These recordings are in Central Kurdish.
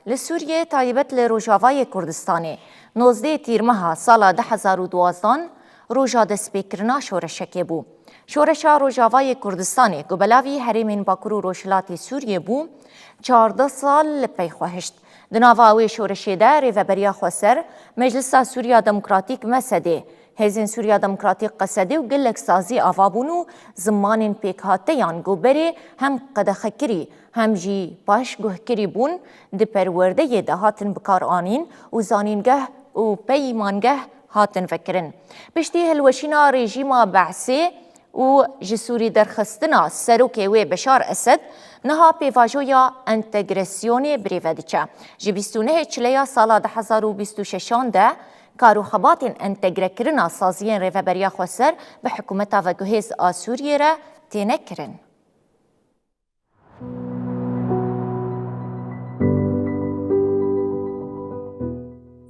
لسوریه تایبت لروجاوای کردستانی 19 تیر ماه سال 2012 روژا دستپیکرنا شورشکی بو. شورشا روجاوای کردستانی گبلاوی هریمین باکور و روشلاتی سوریه بو 14 سال پیخواهشت. دناواوی شورشی ده ریوبریا خواسر مجلس سوریا دموکراتیک مسده هزین سوریا دموکراتیک قصده و گلک سازی آوابونو زمان پیکهاتیان گوبری هم قدخکری هم جی باش گوهکری بون دی پرورده دهاتن بکار آنین و زانینگه و پیمانگه هاتن فکرن. پشتی هلوشینا رژیما بعثی و جسوری درخستنا سروکه و بشار اسد نها پیواجویا انتگراسیون بریودیچه. جبیستونه چلیا سال 2026 ده کارو خبات انتگره کرنا سازیین ریوبریا خواسر به حکومت و گهیز آسوریه را تینه کرن.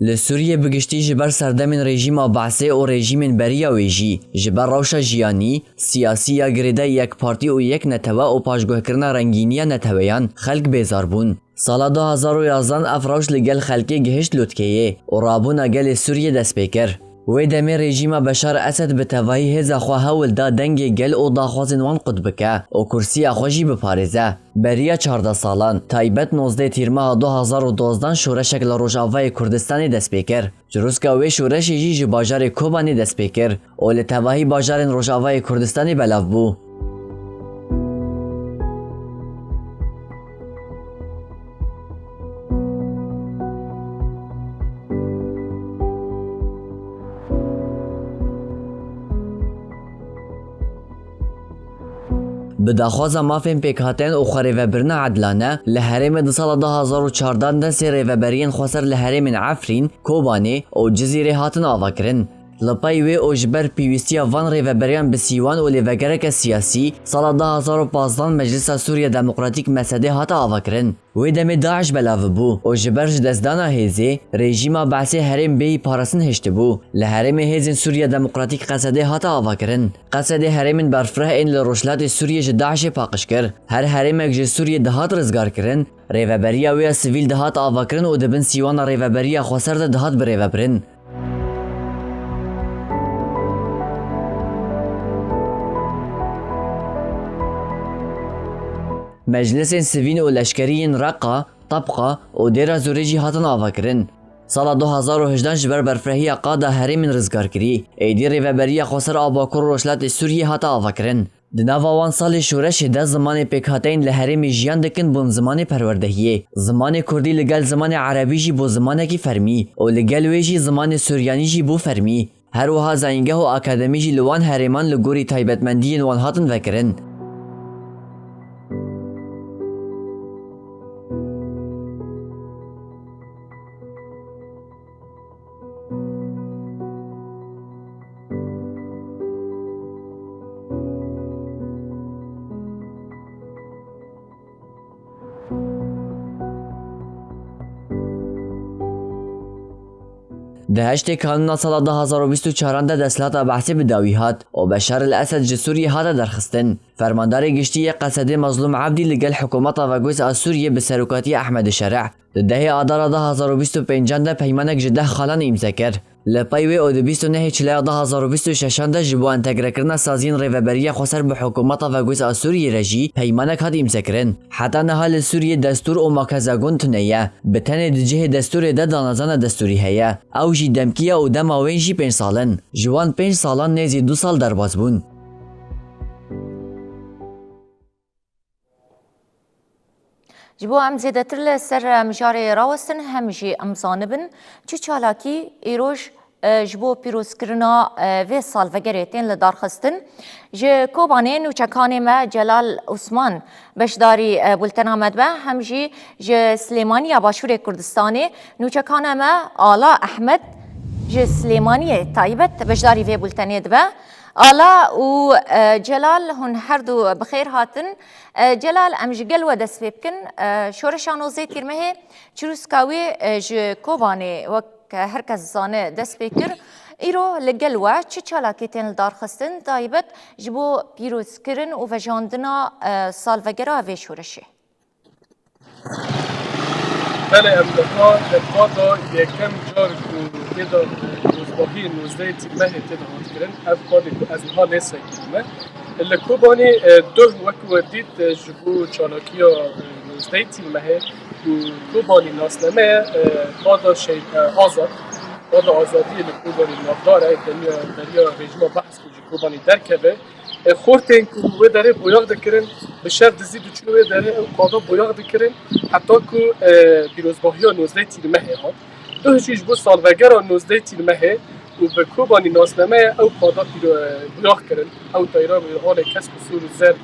لسوریه بگشتی جبر سردمین رژیم بعثی و رژیم بریا ویجی جبر روشا جیانی سیاسی یا گریده یک پارتی و یک نتوه و پاشگوه کرنا رنگینی نتوهیان خلق بیزار بون. سال 2011 افراش لگل خلقی گهشت لوتکیه و رابونا گل سوریه دست پیکر. و دمی رژیم بشار اسد به توایی هزا خواه ول دا دنگ گل او داخوازن وان قطبکه و کرسی خوشی بپارزه. بریا 14 سالان تایبت 19 تیر ماه 2012 شورشک لروجاوای کردستانی دست پیکر. جروسکا و شورشی جی جباجار کوبانی دست پیکر و لتوایی باجار روجاوای کردستانی بلاف بو. بداخواز مافین پیکهاتین و خریوبرنا عدلانه لحرم دو سال 2014 دست ریوبرین خسر لحرم عفرین، کوبانی و جزیره هاتن آوا کرن. لپای وی اوجبر پیوستی وان ریوبریان بسیوان و لیوگرک سیاسی سال 2015 مجلس سوریا دموکراتیک مسده هات آوا کرن. وی دم داعش بلاو بو اوجبر دزدانا هیزی رژیم بعثی هرم بی پارسن هشت بو لحرم هیزن سوریا دموکراتیک قصده هات آوا کرن. قصده هرمن برفره این لروشلات سوریه داعش پاکش کر. هر هرم اگه سوریه دهات رزگار کرن. ریوبریا وی سیویل دهات آوا کرن و دبن سیوان ریوبریا خسر دهات بریوبرن. مجلس سوین و لشکریین رقا، طبقه و دیر زوریجی هاتن آوا کرن. سال 2018 جبر برفرهی قاده هرم رزگار کری. ایدی ریوبریا خسر آباکور روشلات سوریه هاتا آوا کرن. دناوان سال شورش ده زمان پیکهاتین لحرم جیان دکن بون زمان پروردهیه. زمان کردی لگل زمان عربی جی بو زمان کی فرمی و لگل ویجی زمان سوریانی جی بو فرمی. هر وها زاینگه و اکادمی جی لوان هرمان لگوری تایبتمندی وان هاتن وکرن. دهشت کانون سال 2024 دستلات بحثی بداوی هات و بشار الاسد جسوری هات درخستن. فرماندار گشتی قصده مظلوم عبدی لگل حکومت و گوز سوریه به سروکاتی احمد شرع. ده آذر 2025 ده پیمانک جده خالان امضا کرد. لپایوی او د 29 چلای 2026 ده جبو انتگره کرنا سازین ریوبریا خسر به حکومت و گوز سوریه رژی پیمانک هات امضا کرن. حتی نهال سوریه دستور و ماکزاگون تنیه بتن دجه دستور ده دانزان دستوری هیا او جی دمکیه و دماوین جی 5 سالن جوان 5 سالان نیزی 2 سال درباز بون. جبو ام زیدتر لسر مجاری راوستن همجی امزانبن چه چالاکی ایروش جبو پیروز کرنا و سال وگریتین لدارخستن جه کوبانین و چکانی ما جلال عثمان بشداری بولتن آمد به همجی جه سلیمانی یا باشور کردستانی نوچکان ما آلا احمد جه سلیمانی تایبت بشداری و بولتنید به آلا و جلال هن هر دو بخیر هاتن. جلال امجگل و دست بکن شورشان و زیت کرمه چروس کاوی ج کوبانی و هر کس زانه دست بکر ایرو لگل و چه چالاکی تن دار خستن دایبت جبو پیروز کرن و وجاندنا سال وگرا و شورشه. بله امریکا اتفاقا یکم جار تیدا روزباهی 19 تیمه تیدا هات کرن اف قادی از اینها لیسه کلمه لکوبانی دو وکو دید جبو چالاکیا 19 تیمه و کوبانی ناسنمه قادا شید آزاد قادا آزادی لکوبانی نافداره دریا رژیم بحث کجی کوبانی درکبه خورتین کو داره بویاغ دکرن به شرط دزید و چنوه داره قادا بویاغ دکرن حتی که پیروزباهی ها 19 تیرمه هات دو هشیش بو سالوگر 19 تیرمه و به کوبانی ناسنمه او قادا بویاغ کرن او تایرا به حال کس کسور زر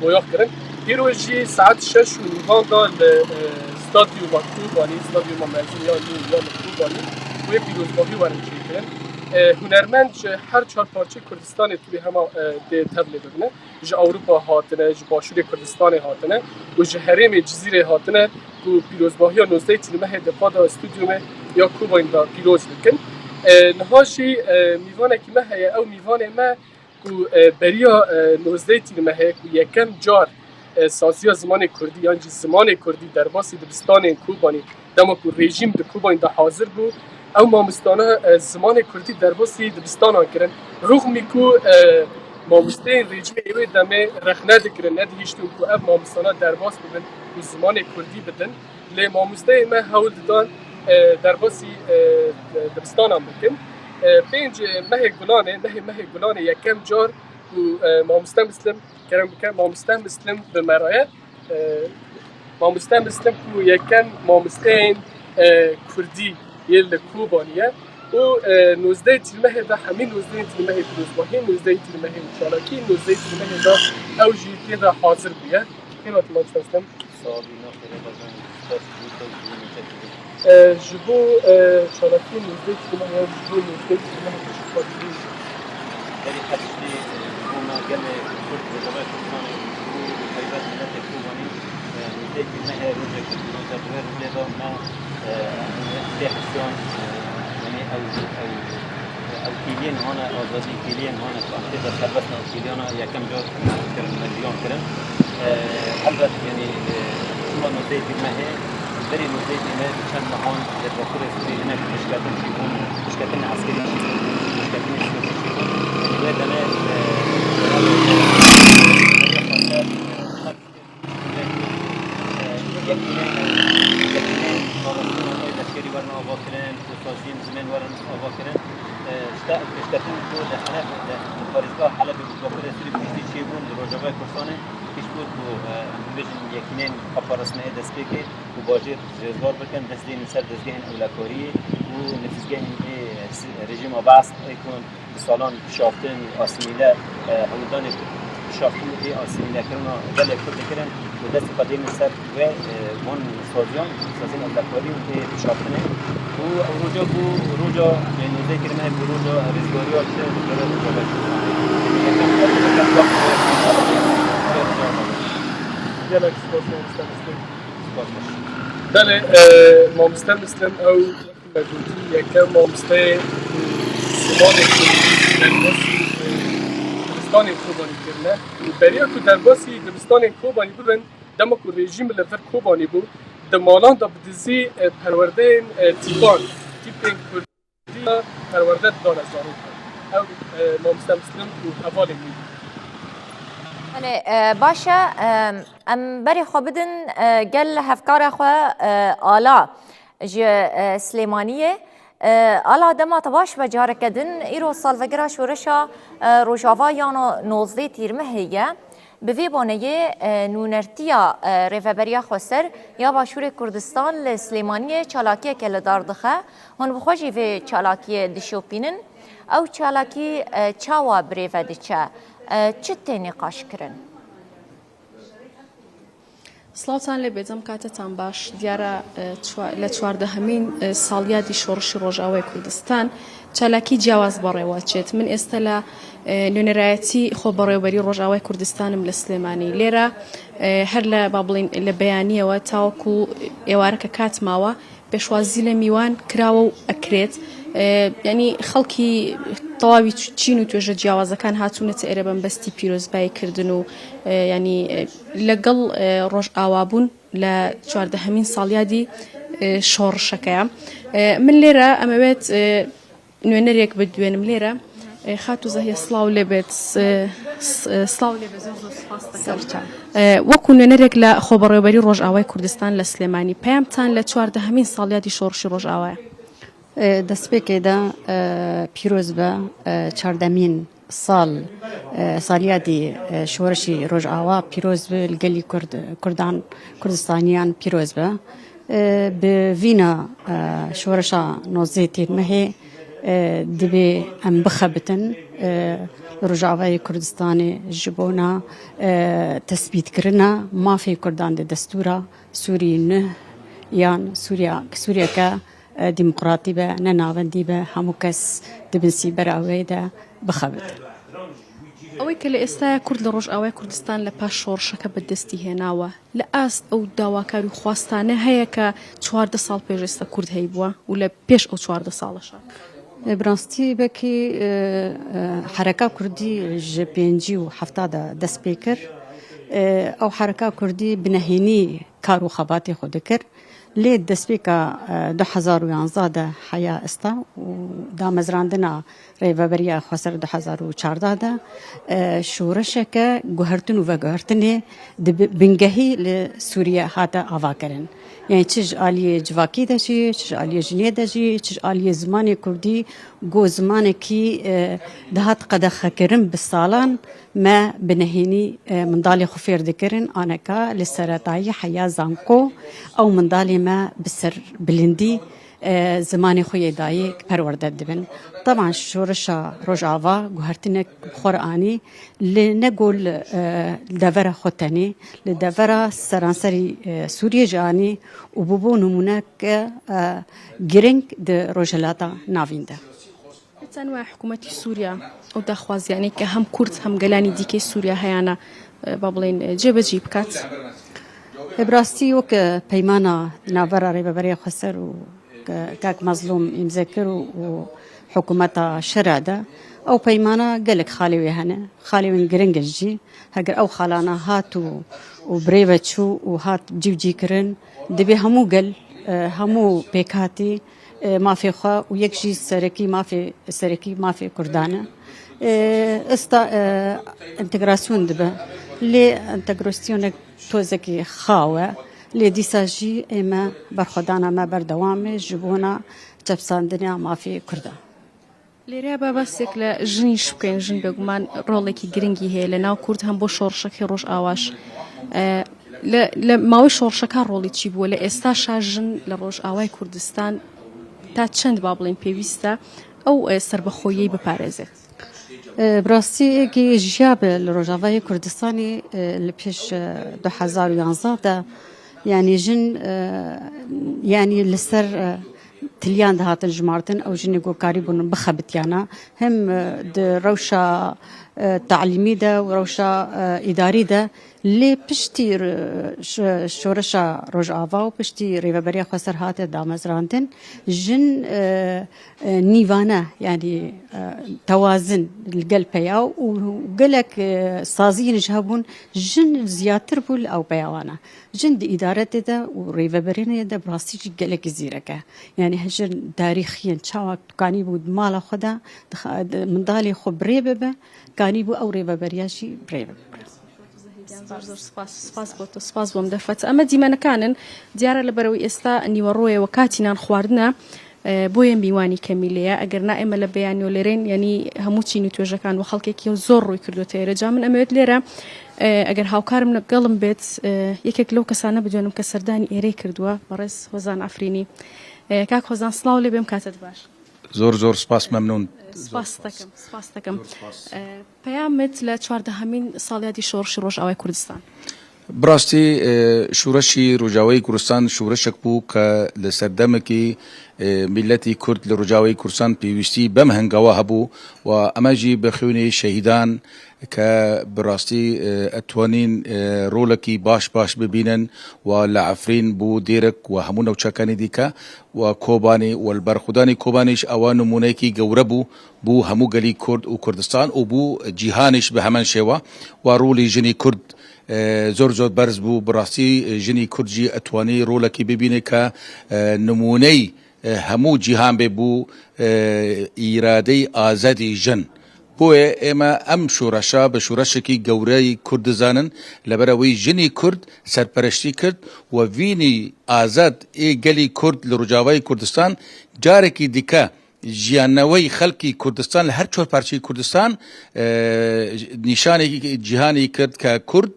بویاغ کرن پیروزی ساعت 6 و نیوان دا استادیوم کوبانی استادیوم مرزی یا کوبانی و پیروزباهی ورن چی کرن هنرمند هر چهار پارچه کردستان توی همه ده تبلیغ بکنه ج اروپا هاتنه ج باشور کردستان هاتنه و ج حریم جزیره هاتنه و پیروزباهی 19 تیمه دفاع دا استودیوم یا کوباین دا پیروز بکن نهاشی میوانه که مه هیا او میوانه ما کو بریا 19 تیمه کو یکم جار سازی زمان کردی یا زمان کردی در باسی دبستان کوبانی دما کو رژیم د کوباین دا حاضر بود او مامستانه زمان کردی در باسی دبستان ها کرن رغمی کو مامستین رژیم ایوه دمه رخنه دکرن ندهیشتون کو او مامستانه در باس ببین کو زمان کردی بدن لی مامسته ما حول دادن در باسی دبستان هم بکن پنج مه گلانه یکم جار کو مامسته مسلم کرم بکن مامسته مسلم به مرایه مامسته مسلم کو یکم مامستین کردی یل کوبانیه و 19 تیمه دا همین 19 تیمه پیروزباهی 19 تیمه چالاکی 19 تیمه دا اوجی تیدا حاضر بیه این وقت ما چستم جبو چالاکی 19 تیمه یا جبو 19 تیمه کشکاری داری حدشی بوما گل کرد بزرگ کردن و خیبت ملت کوبانی 19 تیمه روزه کردن جبر لیدا ما استحسان يعني او كيلين هنا آزادی كيلين هنا تقدر ثبتنا كيلينا يا كم جور كرن مليون كرن البته يعني شما نزيد ما هي دري نزيد ما كان مهون للوكر في هنا مشكلتين شيكون مشكلتين عسكريين مشكلتين سياسيين وهذا انا لشکری ورن آوا کردن، سازیم زمین ورن آوا کردن. اشتاقیم که لحنه پاریزگاه حالا به وقت رسیدی پیشتی چی بود روزهای کردستانه پیش بود و بیشتر یکینن آپاراسمه دست بگیر و باجر جذبار بکن دستین سر دستگاه اولکاری و نتیجه رژیم آباس ایکون سالان شافتن آسیمیله هودان شافتن ای آسیمیله کردن ولی کرد کردن و دست قدیم سر و من سازیم اولکاری و شافتنه و روزا نوزه کردن به روزا ریزگاری ها شده يلا بله مامسته مسلم او مجوزی یکم مامسته زمان دبستان کوبانی کرنه بریا که در باسی دبستان کوبانی بودن دما که رژیم لفر کوبانی بود دمالان دا بدزی پرورده تیپان تیپین کردی پرورده دان از دارو او مامسته مسلم و حوالی میدید بله باشه ام بری خو بدن گل هفکار خو آلا سلیمانیه آلا دما تباش بجاره کدن ایرو سالوگرا شورشا روژاوا یانو 19 تیرمه هیه به وی بانه نونرتیا ریفبریا خسر یا باشور کردستان لسلیمانیه چالاکیه که لدار دخه هون بخوشی وی چالاکیه دشوپینن او چالاکی چاوا بریفه دچه چه نقاش کرن؟ سڵاوتان لێ بێجەم کاتتان باش دیارە لە چواردەهەمین ساڵیادی شۆڕشی ڕۆژاوای کوردستان چالاکی جیاواز بەڕێوەچێت من ئێستا لە نوێنەرایەتی خۆ بەڕێوەبەری ڕۆژاوای کوردستانم لە سلێمانی لێرە هەر لە با بڵین لە بەیانیەوە تاوەکو ئێوارەکە کاتماوە پێشوازی لە میوان کراوە و ئەکرێت ینی خەڵکی تەواوی چین و توێژە جیاوازەکان هاتوونەتە ئێرە بەمبەستی پیرۆزباییکردن و ینی لەگەڵ ڕۆژ ئاوابوون لە چواردەهەمین ساڵیادی شۆڕشەکەیە من لێرە ئەمەوێت نوێنەرێک بدوێنم لێرە خاتو زەهیە سڵاو لێ بێت سڵاو لێ بێت زۆر سوپاس دەکەم وەکو نوێنەرێک لە خۆبەڕێوەبەری ڕۆژئاوای کوردستان لە سلێمانی پەیامتان لە 14هەمین ساڵیادی شۆڕشی ڕۆژئاوایە دەستپێکێدا پیرۆز بە 14مین ساڵیادی شۆڕشی ڕۆژئاوا پیرۆز بە لەگەلی کوردستانیان پیرۆز بە بڤینە شۆڕشا 19 تیرمەهێ دەبێ ئەم بخەبتن ڕۆژئاوای کوردستانی ji بۆنا تەسبیتکردنا مافی کوردان دە دەستورە سووری نه یان سووریەکە دیموقراتی بە نەناوەندی بە هەموو کەس دەبنسی بەراوێدا بخەبت. ئەوەی کە لە ئێستاە کورد لە ڕۆژئاوای کوردستان لە پاش شۆڕشەکە بەدەستی هێناوە لە ئاست ئەو داواکاری و خواستانە هەیە کە 14 ساڵ پێشێستا کورد هەی بووە و لە پێش ئەو 14 ساڵەشە براستی بەکی حرەکە کوردی ji پێنجی و هەفتادا دەست پێ کرد ئەو حرەکە کوردی بنەهێنی کار و خەباتی خۆ دەکرد لێ دەستپێکە 2011 حیا ئێستا و دامەزراندنا ڕێڤەبەریە خۆسەر 2014دا شۆڕشەکە گوهرتن و vەگوهرتنێ بنگەهی لە سووریە هاتە ئاواکردن یعنی چش ئالیە جواکی دەژی چش ئالیە ژنێ دەژی چش ئالیە زمانی کوردی گۆ زمانێکی دەهات قەدەخەکردن بە ساڵان ما بنەهێنی منداڵی خۆ فێر دەکردن ئانەکە لە سەرەتایی حیا زانکۆ ئەو منداڵی ما بسەر بلندی زمانی خۆی دایە پەروەردە دەبن طبعا شۆڕشە ڕۆژئاوا گوهرتنێک خۆرئانی لە نەگۆل دەڤەرە خۆتەنی لە دەڤەرە سەرانسەری سووریە ژانی و ببوو نمونەکە گرنگ ڕۆژهەلاتە ناویندا چەند وایە حکوومەتی سووریا ئەو داخوازیانەی کە هەم کورد هەم گەلانی دیکەی سووریا هەیەە با بڵێن جێبەجێ بکات بڕاستی وەکە پەیمانە ناوبەرە ڕێبەبەریە خۆسەر و کاک مەزلوم ئیمزە کرد و حکوومەتە شەرادا ئەو پەیمانە گەلێک خاڵێوێ هەنە خاڵێوین گرنگەژی هەگەر ئەو خاڵانە هات و برێڤە چوو و هات جیوجیکردن دەبێ هەموو گەل هەموو پێکاتی مافێخوا و یەکژی سەرەکی مافێ کوردانە ئێستا ئینتەگراسیۆن دەبە لێ ئینتەگراسیۆنێک تۆزێکی خاوە لێ دیساژی ئێمە بەرخۆدانەمە بەردەوامێ ji بۆنا چەپساندنیا مافی کوردە لێرە با بەسێک لە ژنیش بکەین ژن بێگومان ڕۆڵێکی گرنگی هەیە لە ناو کورد هەم بۆ شۆڕشەکەی ڕۆژئاواش لە ماوەی شۆڕشەکە ڕۆڵی چی بووە لە ئێستاشا ژن لە ڕۆژئاوای کوردستان تا چەند با بڵێن پێویستە ئەو سربەخۆیی بپارێزێت براستی ژیابە لە ڕۆژاوای کوردستانی لە پێش 2011دا یعنی ژن یعنی لەسەر تلیان دەهاتن ژمارتن ئەو ژنێ گۆکاری بوون بخەبتیانە هەم ڕەوشە تعلیمیدا و ڕەوشە ئیداریدا لێ پشتی شۆڕشە ڕۆژئاوا و پشتی ڕێڤەبەریە خۆسەر هاتە دامەزراندن ژن نیوانە یعنی تەوازن لەگەل پەیا و گەلێک سازیینش هەبوون ژن زیاتر بوو لە ئەو پەیاوانە ژن ئیدارەتێدا و ڕێڤەبەرێنێدا بڕاستیی گەلێکی زیرەکە یعنی هەژن تاریخیان چاوەک توکانی بوو ماڵە خۆدا منداڵی خۆ برێ ببە کانی بوو ئەو ڕێڤەبەریاشی برێ ببە سپاس بۆ تۆ سپاس بۆم دەفەت ئەمە دیمەنەکانن دیارە لەبەرەوەی ئێستا نیوەڕۆیەوە کاتی نان خواردنە بۆیە میوانی کەمیلەیە ئەگەر نا ئێمە لە بەیانیۆ لێرەین ینی هەموو چین و توێژەکان و خەڵکێکی زۆر ڕووی کردوتە ئێرە جا من ئەمەوێت لێرە ئەگەر هاوکارم لەگەڵم بێت یەکێک لەو کەسانە بدوێنم کە سەردانی ئێرەی کردووە بەڕێز هۆزان ئەفرینی کاک هۆزان سڵاو لێ بێم کاتت باش زۆر سپاس مەمنون سپاس دەکەم پەیامت لە 14هەمین ساڵیادی شۆڕشی ڕۆژئاوای کوردستان براستی شورشی ڕۆژاوای کوردستان شورشێک بوو کە لە سەردەمێکی میلەتی کورد لە ڕۆژاوای کوردستان پێویستی بەم هەنگاوە هەبوو و ئەمەژی بە خوێنی شەهیدان کە بڕاستی ئەتوانین ڕۆڵێکی باش ببینن و لە عەفرین بوو دێرک و هەموو نەوچەکانی دیکە و کۆبانی و بەرخودانی کۆبانیش ئەوە نمونەیەکی گەورە بوو هەموو گەلی کورد و کوردستان و بوو جیهانیش بە هەمان شێوە و ڕۆڵی ژنی کورد زۆر بەرز بوو بڕاستی ژنی کوردجی ئەتوانی ڕۆڵێکی ببینێت کە نمونەی هەموو جیهان بێ بوو ئیرادەی ئازادی ژن. بۆیە ئێمە ئەم شورشە بە شورشێکی گەورەی کورد دەزانن لەبەرەوەی ژنی کورد سەرپەرشتی کرد و ڤینی ئازاد گەلی کورد لە ڕۆژاوای کوردستان جارێکی دیکە ژیانەوەی خەڵکی کوردستان لە هەر چۆر پارچەی کوردستان نیشانێکی جیهانی کرد کە کورد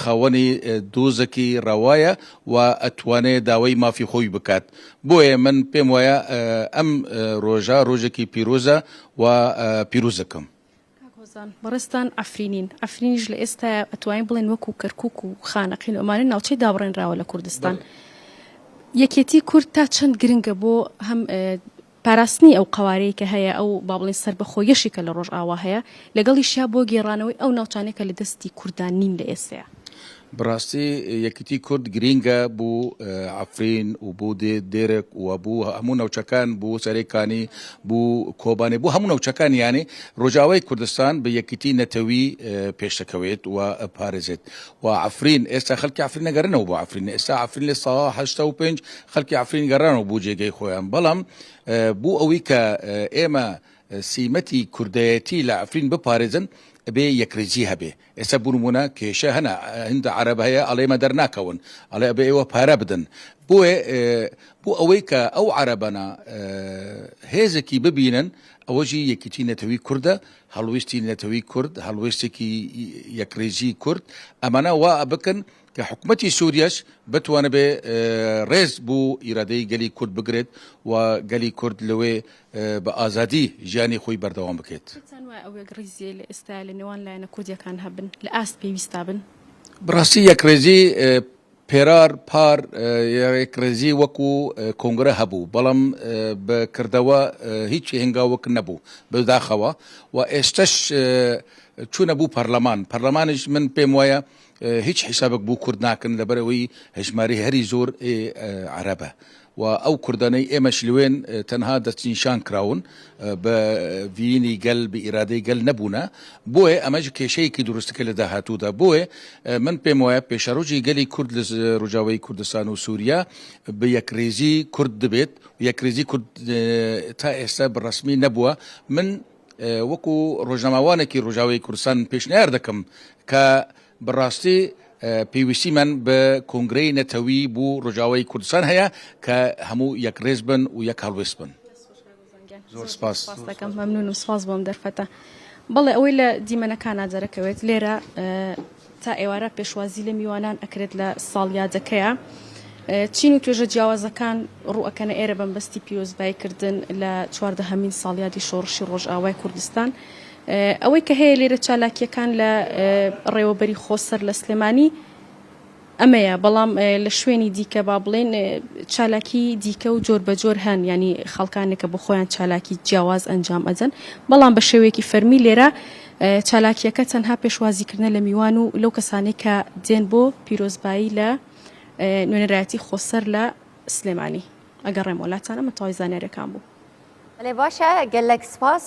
خاوەنی دۆزێکی ڕەوایە و ئەتوانێت داوای مافی خۆی بکات. بۆیە من پێم وایە ئەم ڕۆژە ڕۆژێکی پیرۆزە و پیرۆزەکەم. بەڕستان ئەفرینیش لە ئێستا ئەتوانین بڵێن وەکو کەرکووک و خانەقین ئەمانە ناوچەی دابڕێنراوە لە کوردستان. یەکێتی کورد تا چەند گرنگە بۆ هەم پاراستنی ئەو قوارەیە کە هەیە ئەو با بڵێن سەربەخۆیەشی کە لە ڕۆژئاوا هەیە لەگەڵیشیا بۆ گێڕانەوەی ئەو ناوچانێکە لە دەستی کوردان نین لە ئێستەیە. بڕاستی یەکیتی کورد گرینگە بوو عفرین و بوو دێرێک و بوو هەموو نەوچەکان بوو سەرێکانی بوو کۆبانێ بوو هەموو نەوچەکان یانی ڕۆژاوای کوردستان بە یەکیتی نەتەوی پێشەکەوێت و پارێزێت و عفرین ئێستا خەڵکی عفرین نەگەڕنەوە بۆ عفرین ئێستا عفرین لە ساڵ 85 خەڵکی عفرین گەڕانەوە بوو جێگەی خۆیان بەڵام بوو ئەوەی کە ئێمە سیمەتی کوردایەتی لە عفرین بپارێزن بێ یەکرێزی هەبێ. ئێستا بوونمونە کێشە هەنا هەندە عەرەب هەیە ئەڵێمە دەرناکەون ئەڵێ ئەبێ ئێوە پارە بدەن بۆیە بۆ ئەوەی کە ئەو عەرەبانە هێزێکی ببینن ئەوەژی یەکیتی نەتەوەی کووردە هەڵویستی نەتەوەی کورد هەڵویستێکی یەکرێزی کورد ئەمانە وا بکەن کە حکوومەتی سووریەش بتوانە بێ ڕێز بوو ئیرادەی گەلی کورد بگرێت و گەلی کورد لەوێ بە ئازادی ژیانی خۆی بەردەوام بکێت. ئەو یەکڕێزیە لە ئێستا لە نێوان لایەنە کوردیەکان هەبن لە ئاست پێویستا بن. بڕاستی یەکڕێزی پێرار پار یەکڕێزی وەکو کۆنگرە هەبوو بەڵام بەکردەوە هیچ هێنگاوەک نەبوو بەداخەوە و ئێستش چوونە بوو پەرلەمانش من پێم وایە هیچ حیسابك بوو کورد ناکەن لەبەرەوەی هەژماری هەری زۆر عەرەبە و ئەو کوردانەی ئێمەش لێوێن تەنها دەستنیشان کراون بە ڤینی گەل بە ئیرادەی گەل نەبوونە بۆیە ئەمەش کێشەیەکی دروستەکە لە داهاتوودا بۆیە من پێم وایە پێشەڕۆژی گەلی کورد لە ڕۆژاوای کوردستان و سووریا بە یەکرێزی کورد دەبێت یەکرێزی کورد تا ئێستا بەڕەسمی نەبووە. من وەکو ڕۆژنامەوانێکی ڕۆژاوای کوردستان پێشنیار دەکەم کە بەڕاستی پێویستیمان بە کۆنگرەی نەتەوی بوو ڕۆژاوای کوردستان هەیە کە هەموو یەکڕێز بن و یەک هەڵوێست بن. زۆر سپاس دەکەم مەمنون و سپاس بۆم دەرفەتە. بەڵێ ئەوەی لە دیمەنەکان ناجەرەکەوێت لێرە تا ئێوارە پێشوازی لە میوانان ئەکرێت لە ساڵیادەکەیە چین و توێژە جیاوازەکان ڕوئەکەنە ئێرە بەمبەستی پیرۆزباییکردن لە 14هەمین ساڵیادی شۆڕشی ڕۆژئاوای کوردستان. ئەوەی کە هەیە لێرە چالاکیەکان لە ڕێوەبەری خۆسەر لە سلێمانی ئەمەیە بەڵام لە شوێنی دیکە با بڵێن چالاکی دیکە و جۆر بە جۆر هەن ینی خەڵکانێکە بە خۆیان چالاکی جیاواز ئەنجام ئەدەن بەڵام بە شێوەیەکی فەرمی لێرە چالاکیەکە تەنها پێشوازیکردنە لە میوان و لەو کەسانەی کە دێن بۆ پیرۆزبایی لە نوێنەرایەتی خۆسەر لە سلێمانی ئەگەر ڕێم وڵاتانە مەتەوای زانیاریەکان بوو. بەڵێ باشە گەلێک سپاس